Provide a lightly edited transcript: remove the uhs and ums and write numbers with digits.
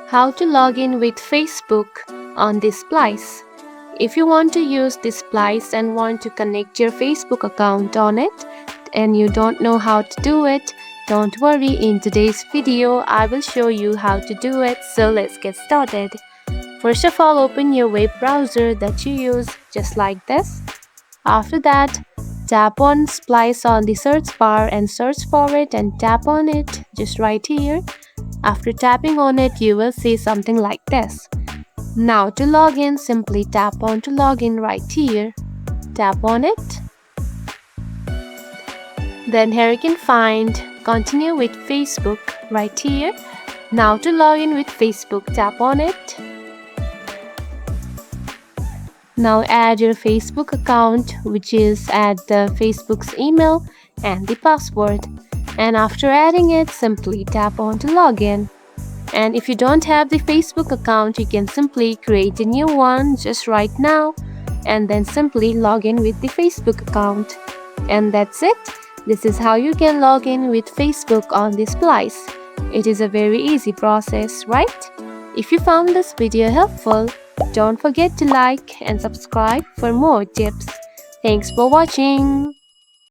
How to log in with Facebook on this Splice. If you want to use this Splice and want to connect your Facebook account on it and you don't know how to do it, don't worry, in today's video I will show you how to do it, so let's get started. First of all, open your web browser that you use, just like this. After that, tap on Splice on the search bar and search for it and tap on it just right here. After tapping on it, you will see something like this. Now to log in, simply tap on to log in right here. Tap on it. Then here you can find continue with Facebook right here. Now to log in with Facebook, tap on it. Now add your Facebook account, which is add the Facebook's email and the password. And after adding it, simply tap on to log in. And if you don't have the Facebook account, you can simply create a new one just right now and then simply log in with the Facebook account. And that's it. This is how you can log in with Facebook on this Splice. It is a very easy process, right? If you found this video helpful, don't forget to like and subscribe for more tips. Thanks for watching.